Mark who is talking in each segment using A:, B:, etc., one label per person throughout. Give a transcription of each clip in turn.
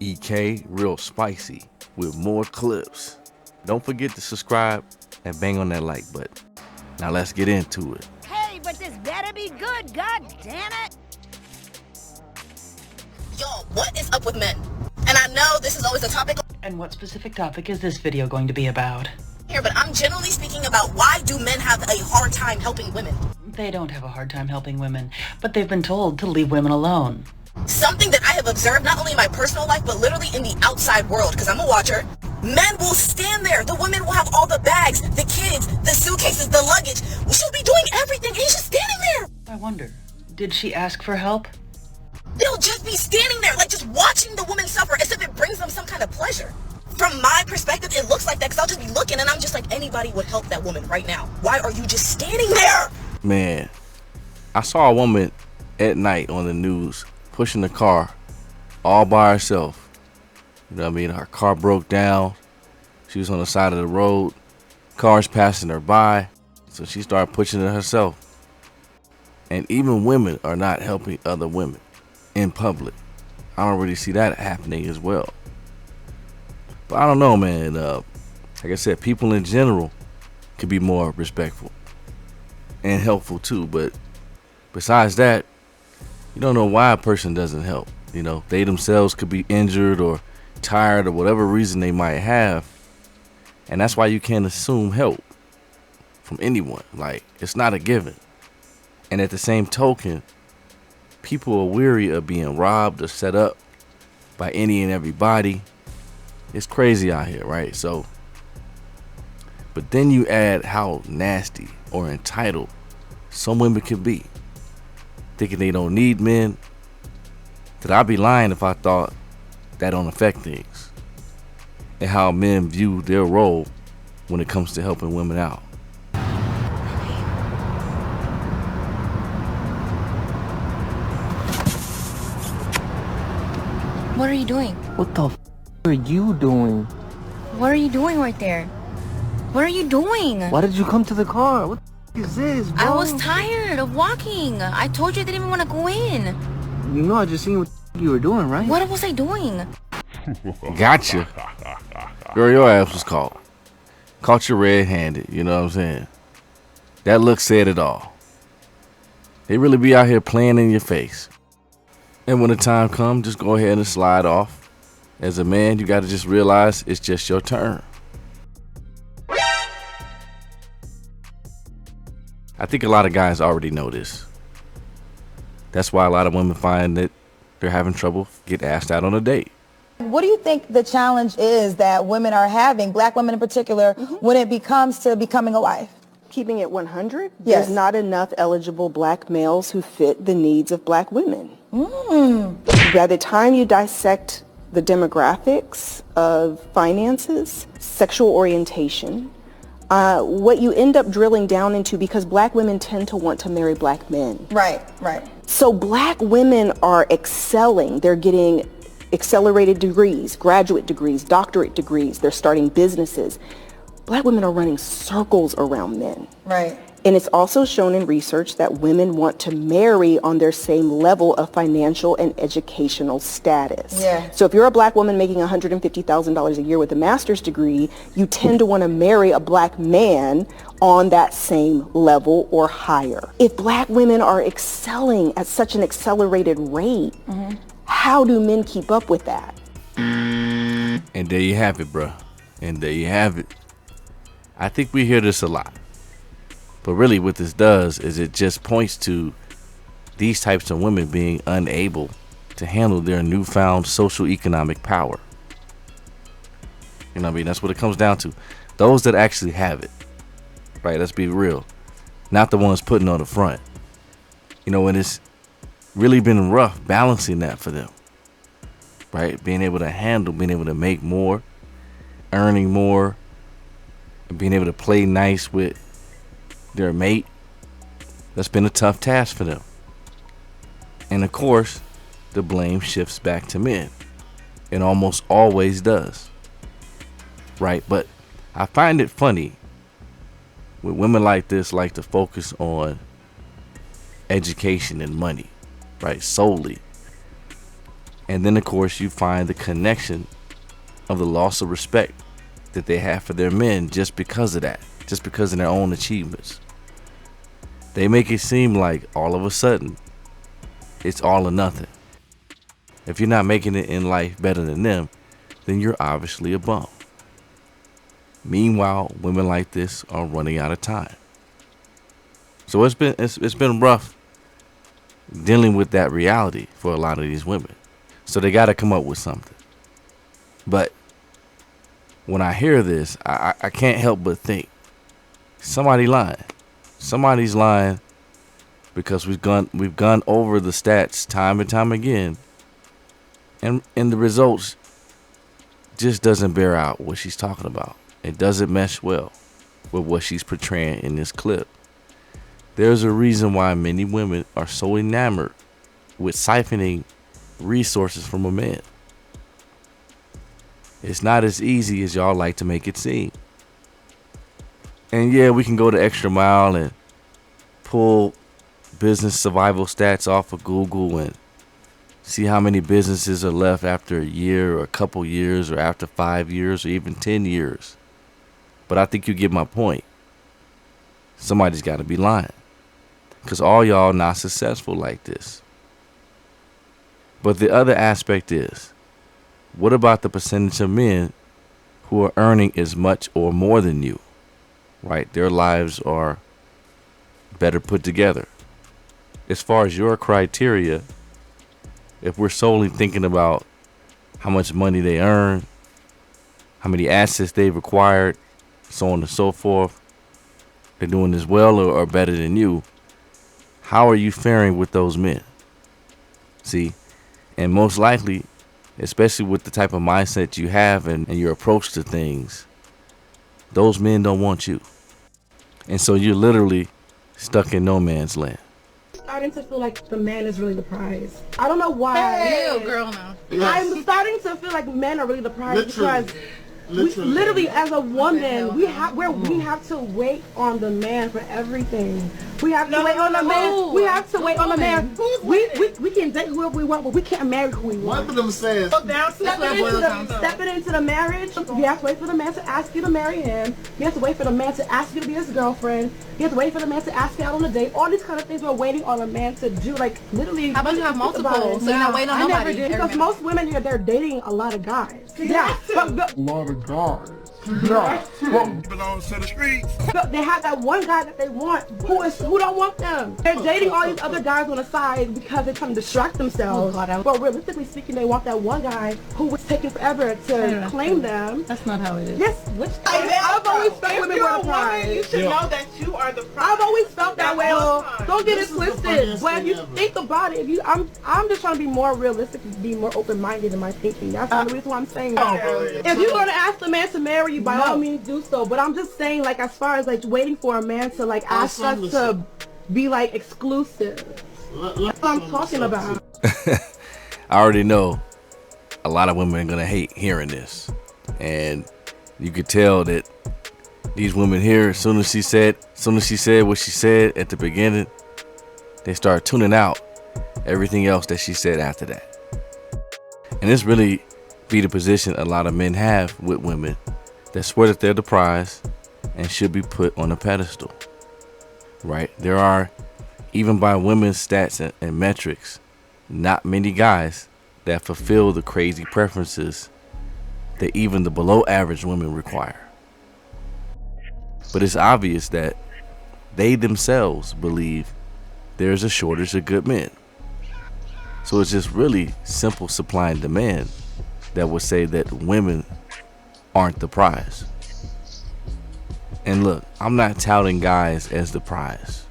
A: EK real spicy with more clips. Don't forget to subscribe and bang on that like button. Now let's get into it.
B: Hey, but this better be good, god damn it!
C: Yo, what is up with men? And I know this is always a topic
D: And what specific topic is this video going to be about?
C: here, but I'm generally speaking about why do men have a hard time helping women?
D: They don't have a hard time helping women, but they've been told to leave women alone.
C: Something that I have observed not only in my personal life, but literally in the outside world, because I'm a watcher. Men will stand there. The women will have all the bags, the kids, the suitcases, the luggage. She'll be doing everything, and he's just standing there.
D: I wonder, did she ask for help?
C: They'll just be standing there, like just watching the women suffer as if it brings them some kind of pleasure. From my perspective, it looks like that, because I'll just be looking, and I'm just like, anybody would help that woman right now. Why are you just standing there?
A: Man, I saw a woman at night on the news pushing the car all by herself. You know what I mean? Her car broke down. She was on the side of the road. Cars passing her by. So she started pushing it herself. And even women are not helping other women in public. I don't really see that happening as well. But I don't know, man. Like I said, people in general could be more respectful and helpful too. But besides that, you don't know why a person doesn't help. You know, they themselves could be injured or tired or whatever reason they might have. And that's why you can't assume help from anyone. Like, it's not a given. And at the same token, people are weary of being robbed or set up by any and everybody. It's crazy out here, right? So, but then you add how nasty or entitled some women can be, thinking they don't need men. That I'd be lying if I thought that don't affect things and how men view their role when it comes to helping women out.
E: What are you doing?
F: What the are you doing?
E: What are you doing right there? What are you doing?
F: Why did you come to the car? What the is this, bro?
E: I was tired of walking. I told you I didn't even want to go in.
F: You know I just seen what you were doing, right?
E: What was I doing?
A: Gotcha. Girl, your ass was caught. Caught you red-handed, you know what I'm saying? That look said it all. They really be out here playing in your face. And when the time comes, just go ahead and slide off. As a man, you gotta just realize it's just your turn. I think a lot of guys already know this. That's why a lot of women find that they're having trouble get asked out on a date.
G: What do you think the challenge is that women are having, black women in particular, when it comes to becoming a wife?
H: Keeping it 100,
G: Yes.
H: there's not enough eligible black males who fit the needs of black women. By the time you dissect the demographics of finances, sexual orientation, what you end up drilling down into, because black women tend to want to marry black men.
G: Right.
H: So black women are excelling. They're getting accelerated degrees, graduate degrees, doctorate degrees. They're starting businesses. Black women are running circles around men.
G: Right.
H: And it's also shown in research that women want to marry on their same level of financial and educational status.
G: Yeah.
H: So if you're a black woman making $150,000 a year with a master's degree, you tend to want to marry a black man on that same level or higher. If black women are excelling at such an accelerated rate, how do men keep up with that?
A: And there you have it, bruh. And there you have it. I think we hear this a lot. But really what this does is it just points to these types of women being unable to handle their newfound social economic power. You know what I mean? That's what it comes down to. Those that actually have it. Right? Let's be real. Not the ones putting on the front. You know, and it's really been rough balancing that for them. Right? Being able to handle, being able to make more, earning more, and being able to play nice with their mate. That's been a tough task for them. And of course, the blame shifts back to men. It almost always does. Right? But I find it funny when women like this like to focus on education and money, right? Solely. And then, of course, you find the connection of the loss of respect that they have for their men just because of that, just because of their own achievements. They make it seem like all of a sudden it's all or nothing. If you're not making it in life better than them, then you're obviously a bum. Meanwhile, women like this are running out of time. So it's been rough dealing with that reality for a lot of these women. So they got to come up with something. But when I hear this, I can't help but think somebody lying. Somebody's lying because we've gone over the stats time and time again, and the results just doesn't bear out what she's talking about. It doesn't mesh well with what she's portraying in this clip. There's a reason why many women are so enamored with siphoning resources from a man. It's not as easy as y'all like to make it seem. And yeah, we can go the extra mile and pull business survival stats off of Google and see how many businesses are left after a year or a couple years or after 5 years or even 10 years. But I think you get my point. Somebody's got to be lying, because all y'all not successful like this. But the other aspect is, what about the percentage of men who are earning as much or more than you? Right? Their lives are better put together. As far as your criteria, if we're solely thinking about how much money they earn, how many assets they've acquired, so on and so forth, they're doing as well or better than you, how are you faring with those men? See, and most likely, especially with the type of mindset you have and your approach to things, those men don't want you. And so you're literally stuck in no man's land.
I: Starting to feel like the man is really the prize. I don't know why.
E: Hey, girl, no.
I: I'm starting to feel like men are really the prize because literally as a woman, we have to wait on the man for everything. We have to wait on the man. We have to wait on the man. We can date whoever we want, but we can't marry who we want.
J: One of them says,
I: stepping into the marriage, you have to wait for the man to ask you to marry him. You have to wait for the man to ask you to be his girlfriend. You have to wait for the man to ask you out on a date. All these kind of things we're waiting on a man to do. Like literally.
E: How about you have multiple? So you're not waiting on nobody.
I: Because most women here, they're dating a lot of guys. Yeah.
J: a lot of guys.
I: Yeah. Belongs to the streets. They have that one guy that they want who don't want them. They're dating all these other guys on the side because they're trying to distract themselves. But realistically speaking, they want that one guy who was taking forever to claim them.
D: That's not how it is.
I: Yes, I've always felt women were the prize.
K: You should know that you are the prize.
I: I've always felt that way. Don't get it twisted. When you think about it, I'm just trying to be more realistic and be more open-minded in my thinking. That's the reason why I'm saying that. If you're going to ask the man to marry you, by all means do so. But I'm just saying, like, as far as like waiting for a man to like ask us to be like exclusive. That's what I'm talking about.
A: I already know a lot of women are gonna hate hearing this, and you could tell that these women here, as soon as she said what she said at the beginning, they start tuning out everything else that she said after that. And this really be the position a lot of men have with women that swear that they're the prize and should be put on a pedestal. Right? There are, even by women's stats and metrics, not many guys that fulfill the crazy preferences that even the below average women require. But it's obvious that they themselves believe there's a shortage of good men. So it's just really simple supply and demand that would say that women aren't the prize. And look, I'm not touting guys as the prize,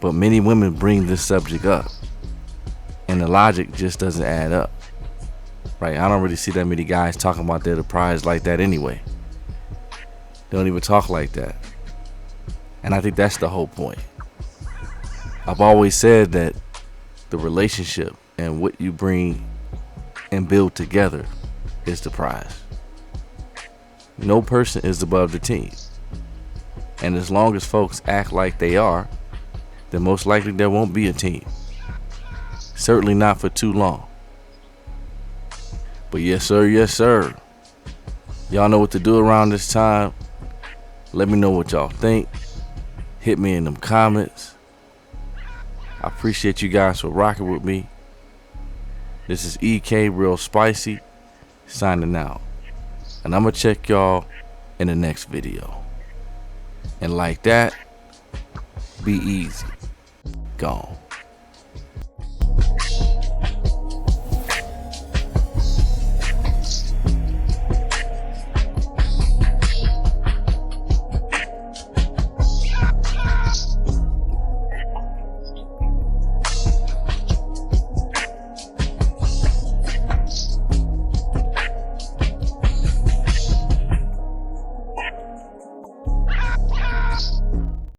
A: but many women bring this subject up, and the logic just doesn't add up. Right? I don't really see that many guys talking about they're the prize like that anyway. They don't even talk like that. And I think that's the whole point. I've always said that the relationship and what you bring and build together is the prize. No person is above the team. And as long as folks act like they are, then most likely there won't be a team. Certainly not for too long. But yes, sir, yes, sir. Y'all know what to do around this time. Let me know what y'all think. Hit me in them comments. I appreciate you guys for rocking with me. This is EK Real Spicy signing out. And I'm going to check y'all in the next video. And like that, be easy. Gone.